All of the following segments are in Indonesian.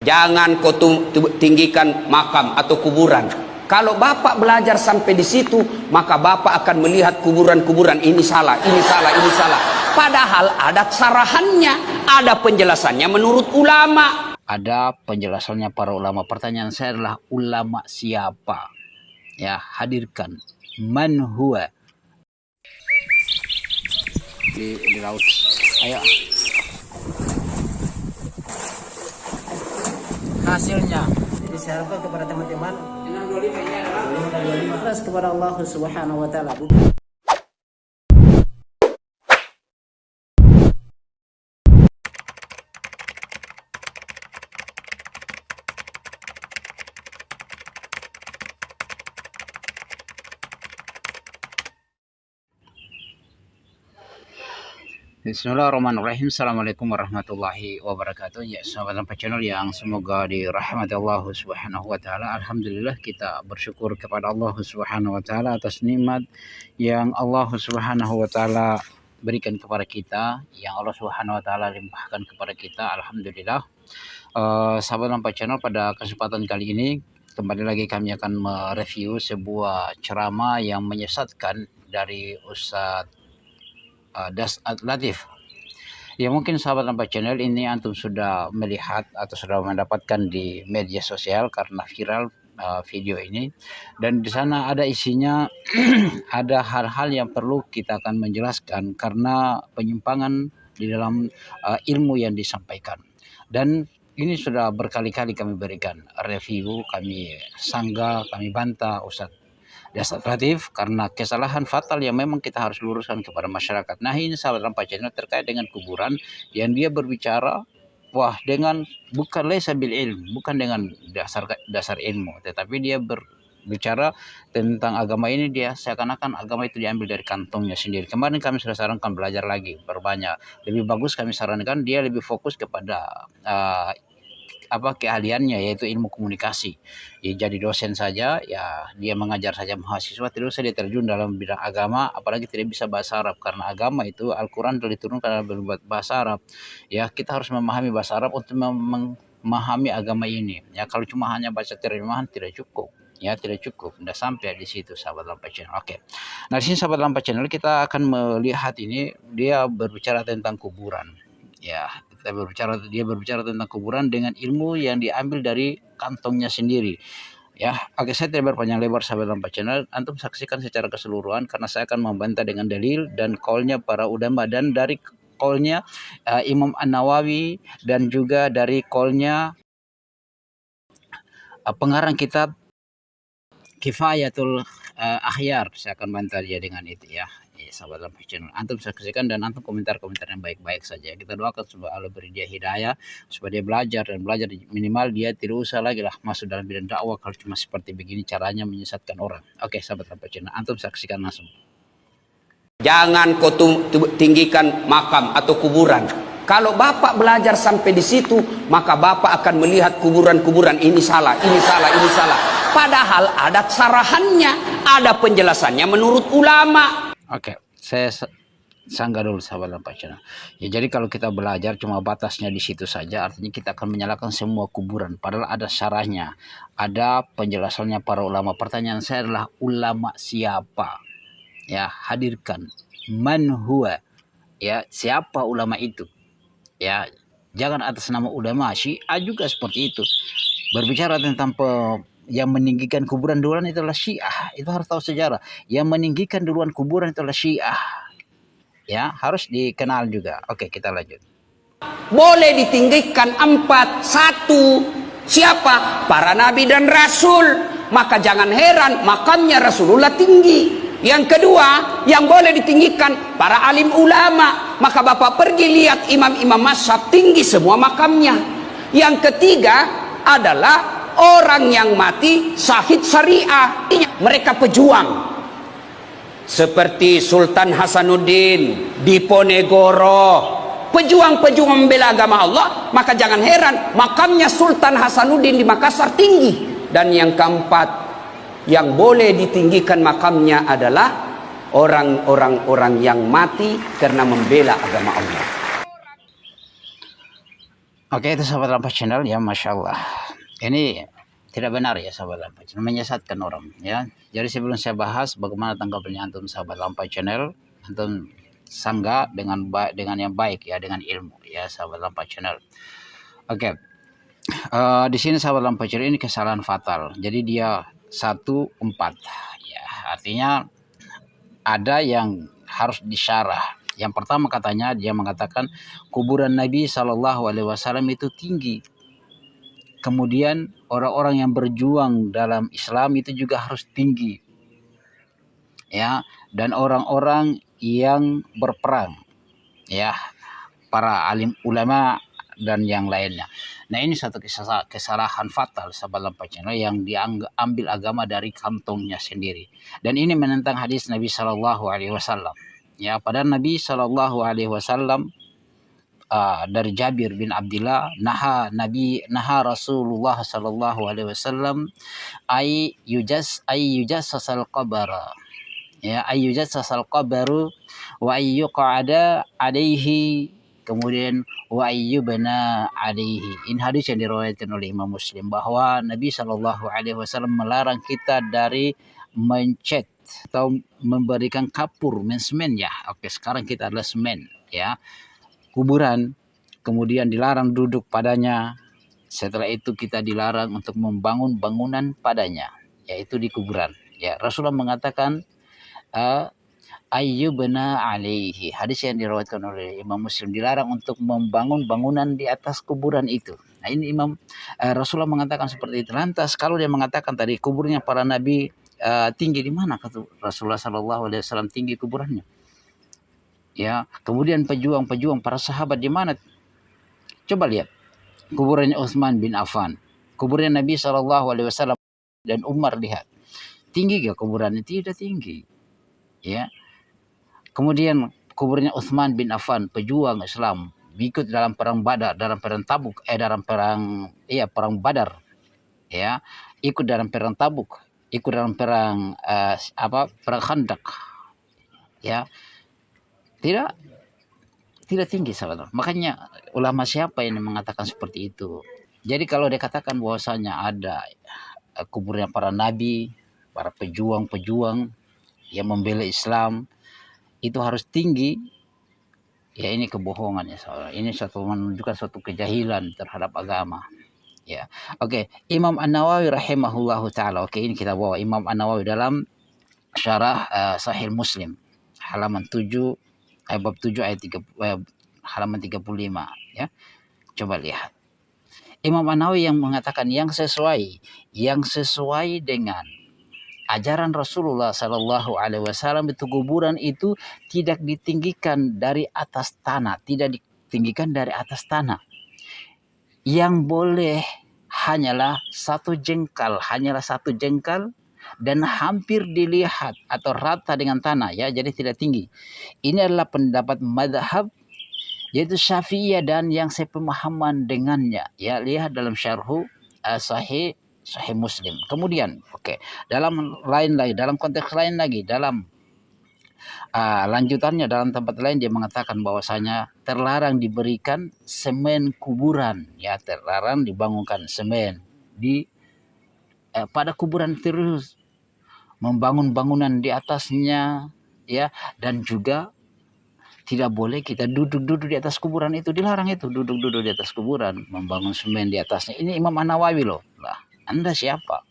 Jangan kau tinggikan makam atau kuburan. Kalau Bapak belajar sampai di situ, maka Bapak akan melihat kuburan-kuburan ini salah, ini salah, ini salah. Padahal ada sarahannya, ada penjelasannya menurut ulama. Ada penjelasannya para ulama. Pertanyaan saya adalah, ulama siapa? Ya, hadirkan. Man huwa? Di laut. Ayo. Hasilnya. Jadi saya harapkan kepada teman-teman 25 ikhlas kepada Allah Subhanahu wa taala. Bismillahirrahmanirrahim. Assalamualaikum warahmatullahi wabarakatuh. Ya, sahabat Lampa Channel yang semoga dirahmati Allah Subhanahu wa taala. Alhamdulillah, kita bersyukur kepada Allah Subhanahu wa taala atas nikmat yang Allah Subhanahu wa taala berikan kepada kita, yang Allah Subhanahu wa taala limpahkan kepada kita. Alhamdulillah. Sahabat Lampa Channel, pada kesempatan kali ini kembali lagi kami akan mereview sebuah ceramah yang menyesatkan dari Ustadz Das Latif. Ya, mungkin sahabat Lampa Channel ini antum sudah melihat atau sudah mendapatkan di media sosial karena viral video ini, dan di sana ada isinya ada hal-hal yang perlu kita akan menjelaskan karena penyimpangan di dalam ilmu yang disampaikan. Dan ini sudah berkali-kali kami berikan review, kami sanggah, kami bantah Ustadz Das Latif karena kesalahan fatal yang memang kita harus luruskan kepada masyarakat. Nah, ini sahabat Lampa Channel terkait dengan kuburan yang dia berbicara dengan bukan laisa bil ilm, bukan dengan dasar ilmu, tetapi dia berbicara tentang agama ini, dia seakan-akan agama itu diambil dari kantongnya sendiri. Kemarin kami sudah sarankan belajar lagi, berbanyak. Lebih bagus kami sarankan dia lebih fokus kepada keahliannya, yaitu ilmu komunikasi. Ya, jadi dosen saja, ya dia mengajar saja mahasiswa, tidak usah dia terjun dalam bidang agama, apalagi tidak bisa bahasa Arab, karena agama itu Al-Quran telah diturunkan dalam bahasa Arab. Ya, kita harus memahami bahasa Arab untuk memahami agama ini. Ya, kalau cuma hanya baca terjemahan tidak cukup. Ya, tidak cukup, tidak sampai di situ sahabat Lampa Channel. Oke. Nah, di sini sahabat Lampa Channel kita akan melihat ini, dia berbicara tentang kuburan. Ya, dia berbicara tentang kuburan dengan ilmu yang diambil dari kantongnya sendiri. Ya, oke, saya tidak berpanjang lebar sahabat Lampa Channel. Antum saksikan secara keseluruhan karena saya akan membantah dengan dalil dan kaulnya para ulama, dan dari kaulnya Imam An-Nawawi, dan juga dari kaulnya pengarang kitab Kifayatul Akhyar. Saya akan bantah dia dengan itu, ya. Sahabat Lampa Channel, antum saksikan dan antum komentar-komentar yang baik-baik saja. Kita doakan semoga Allah beri dia hidayah supaya dia belajar, dan belajar minimal dia tidak usah lagi lah masuk dalam bidang dakwah kalau cuma seperti begini caranya menyesatkan orang. Oke, sahabat Lampa Channel, antum saksikan langsung. Jangan kau tinggikan makam atau kuburan. Kalau Bapak belajar sampai di situ, maka Bapak akan melihat kuburan-kuburan ini salah, ini salah, ini salah. Padahal ada sarahannya, ada penjelasannya menurut ulama. Oke, saya sanggah dulu sahabat Lampa Channel. Ya, jadi kalau kita belajar cuma batasnya di situ saja, artinya kita akan menyalahkan semua kuburan. Padahal ada syarahnya, ada penjelasannya para ulama. Pertanyaan saya adalah, ulama siapa? Ya, hadirkan. Man huwa? Ya, siapa ulama itu? Ya, jangan atas nama ulama. Syiah juga seperti itu. Berbicara tentang yang meninggikan kuburan duluan itulah Syiah. Itu harus tahu sejarah. Yang meninggikan duluan kuburan itulah Syiah. Ya, harus dikenal juga. Oke, kita lanjut. Boleh ditinggikan 4. 1. Siapa? Para nabi dan rasul. Maka jangan heran makamnya Rasulullah tinggi. Yang kedua, yang boleh ditinggikan para alim ulama. Maka Bapak pergi lihat imam-imam mazhab, tinggi semua makamnya. Yang ketiga adalah orang yang mati syahid syariah, mereka pejuang seperti Sultan Hasanuddin, Diponegoro, pejuang-pejuang membela agama Allah. Maka jangan heran makamnya Sultan Hasanuddin di Makassar tinggi. Dan yang keempat, yang boleh ditinggikan makamnya adalah orang-orang yang mati karena membela agama Allah. Oke, itu sahabat Lampas Channel ya, Masya Allah. Ini tidak benar ya sahabat Lampas Channel, menyesatkan orang ya. Jadi sebelum saya bahas bagaimana tanggapannya antum sahabat Lampas Channel, antum sanggah dengan dengan yang baik ya, dengan ilmu ya sahabat Lampas Channel. Oke, di sini sahabat Lampas Channel ini kesalahan fatal. Jadi dia 14 ya, artinya ada yang harus disyarah. Yang pertama katanya dia mengatakan kuburan Nabi SAW itu tinggi. Kemudian orang-orang yang berjuang dalam Islam itu juga harus tinggi. Ya, dan orang-orang yang berperang ya, para alim ulama dan yang lainnya. Nah, ini satu kesalahan fatal sahabat Lampas Channel yang diambil agama dari kantongnya sendiri. Dan ini menentang hadis Nabi SAW. Ya, pada Nabi SAW dari Jabir bin Abdullah, naha Rasulullah SAW ay yujassasal qabara, ya, ay yujassasal qabaru wa ayyuqada alaihi, kemudian wa ayyubna alaihi. Ini hadis yang diriwayatkan oleh Imam Muslim bahwa Nabi SAW melarang kita dari mencet atau memberikan kapur, mensemen ya. Oke, sekarang kita adalah semen ya, kuburan. Kemudian dilarang duduk padanya. Setelah itu kita dilarang untuk membangun bangunan padanya, yaitu di kuburan ya. Rasulullah mengatakan ayyubna alaihi, hadis yang diriwayatkan oleh Imam Muslim, dilarang untuk membangun bangunan di atas kuburan itu. Nah, ini Rasulullah mengatakan seperti itu. Lantas kalau dia mengatakan tadi kuburnya para nabi tinggi, di mana kata Rasulullah SAW tinggi kuburannya? Ya, kemudian pejuang para sahabat di mana? Coba lihat kuburannya Utsman bin Affan, kuburan Nabi SAW dan Umar, lihat tinggi gak kuburannya? Tidak tinggi. Ya. Kemudian kuburnya Utsman bin Affan, pejuang Islam, ikut dalam perang Badar, dalam perang Tabuk, perang Badar, ya, ikut dalam perang Tabuk, ikut dalam perang perang Khandaq, ya, tidak tinggi sahabat. Makanya ulama siapa yang mengatakan seperti itu? Jadi kalau dikatakan bahwasanya ada kuburnya para nabi, para pejuang yang membela Islam itu harus tinggi, ya ini kebohongan ya saudara. Ini menunjukkan suatu kejahilan terhadap agama. Ya, oke. Imam An-Nawawi rahimahullahu taala. Oke, ini kita bawa Imam An-Nawawi dalam syarah Sahih Muslim halaman 7 bab 7 ayat 3 halaman 35 ya. Coba lihat. Imam An-Nawawi yang mengatakan yang sesuai dengan ajaran Rasulullah SAW itu kuburan itu tidak ditinggikan dari atas tanah, Yang boleh hanyalah satu jengkal dan hampir dilihat atau rata dengan tanah ya, jadi tidak tinggi. Ini adalah pendapat madhab yaitu Syafi'iyah dan yang sepemahaman dengannya ya, lihat dalam syarhu Sahih Muslim. Kemudian dalam konteks lain lagi, dalam lanjutannya dalam tempat lain dia mengatakan bahwasanya terlarang diberikan semen kuburan ya, terlarang dibangunkan semen di pada kuburan, terus membangun bangunan di atasnya ya, dan juga tidak boleh kita duduk di atas kuburan itu, dilarang itu duduk di atas kuburan, membangun semen di atasnya. Ini Imam An-Nawawi loh. Lah, Anda siapa?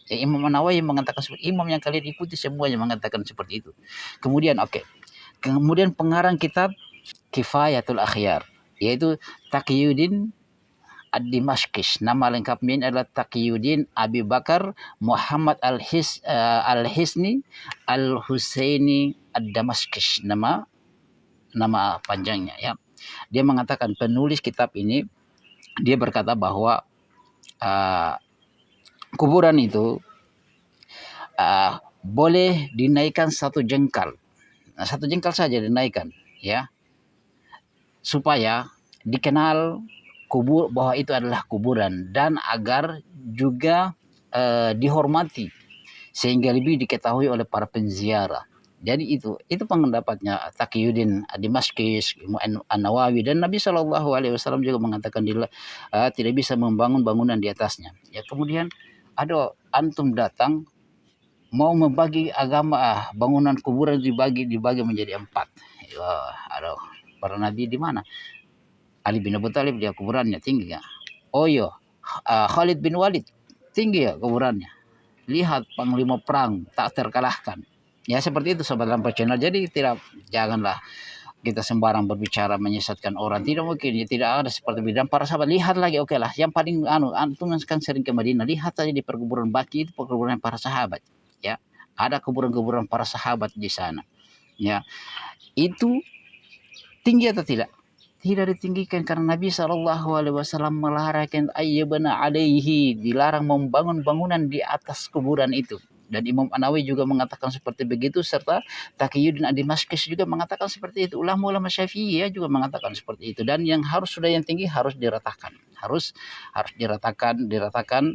Ya, Imam An-Nawawi mengatakan seperti, imam yang kalian ikuti semuanya mengatakan seperti itu. Kemudian kemudian pengarang kitab Kifayatul Akhyar, yaitu Taqiyuddin Ad-Dimashqi. Nama lengkapnya adalah Taqiyuddin Abi Bakar Muhammad Al-Hisni Al-Husaini Ad-Damashqi, nama panjangnya ya. Dia mengatakan, penulis kitab ini dia berkata bahwa kuburan itu boleh dinaikkan satu jengkal saja dinaikkan ya, supaya dikenal bahwa itu adalah kuburan, dan agar juga dihormati sehingga lebih diketahui oleh para penziarah. Jadi itu pendapatnya Taqiyuddin Ad-Dimashqi, An-Nawawi, dan Nabi Shallallahu Alaihi Wasallam juga mengatakan tidak bisa membangun bangunan di atasnya. Ya kemudian ada antum datang mau membagi agama, bangunan kuburan dibagi menjadi 4. Ya, ada para nabi di mana? Ali bin Abi Thalib dia kuburannya tinggi ya. Oh iya, Khalid bin Walid tinggi ya kuburannya. Lihat panglima perang tak terkalahkan. Ya seperti itu sobat Lampa Channel. Jadi janganlah kita sembarang berbicara menyesatkan orang. Tidak mungkin, ya, tidak ada seperti itu. Dan para sahabat lihat lagi, oke lah. Yang paling antum kan sering ke Madinah, lihat saja di perkuburan Baqi, itu perkuburan para sahabat. Ya, ada kuburan-kuburan para sahabat di sana. Ya, itu tinggi atau tidak? Tidak ditinggikan karena Nabi Shallallahu Alaihi Wasallam melarang ayyabana alaihi, dilarang membangun bangunan di atas kuburan itu. Dan Imam An-Nawawi juga mengatakan seperti begitu, serta Taqiyuddin Ad-Dimashqi juga mengatakan seperti itu. Ulama-ulama Syafi'iyah juga mengatakan seperti itu. Dan yang yang tinggi harus diratakan, harus diratakan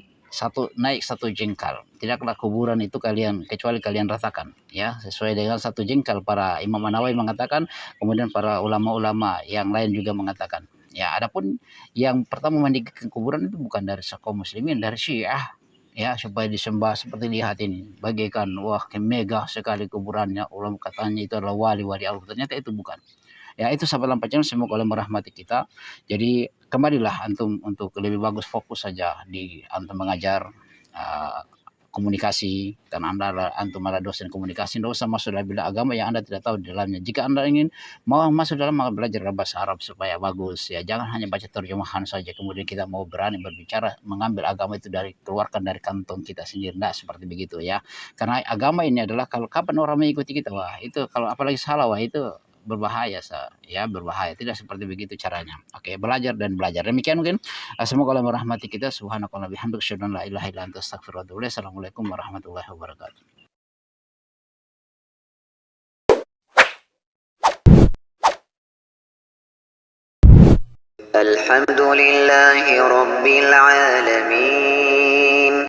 naik 1 jengkal. Tidaklah kuburan itu kecuali kalian ratakan, ya sesuai dengan 1 jengkal. Para Imam An-Nawawi mengatakan, kemudian para ulama-ulama yang lain juga mengatakan. Ya, adapun yang pertama meninggikan kuburan itu bukan dari kaum muslimin, dari Syiah. Ya, supaya disembah seperti lihat ini, bagaikan wah mega sekali kuburannya, ulama katanya itu adalah wali-wali Allah, ternyata itu bukan. Ya itu sahabat Lampa Channel, semoga Allah merahmati kita. Jadi kembalilah antum untuk lebih bagus fokus saja di antum mengajar komunikasi, dan antum adalah dosen komunikasi. Tidak usah masuk dalam bidang agama yang anda tidak tahu di dalamnya. Jika anda ingin mau masuk dalam, maka belajar bahasa Arab supaya bagus. Ya jangan hanya baca terjemahan saja kemudian kita mau berani berbicara mengambil agama itu keluarkan dari kantong kita sendiri. Tidak seperti begitu ya. Karena agama ini adalah kalau kapan orang mengikuti kita, wah itu kalau apalagi salah, wah itu berbahaya, ya berbahaya. Tidak seperti begitu caranya. Oke, belajar dan belajar. Demikian mungkin. Semoga Allah merahmati kita. Subhanakallah bihamdika asyhadu an la ilaha illa anta astaghfiruka wa atubu ilaik. Assalamualaikum warahmatullahi wabarakatuh. الحمد لله رب العالمين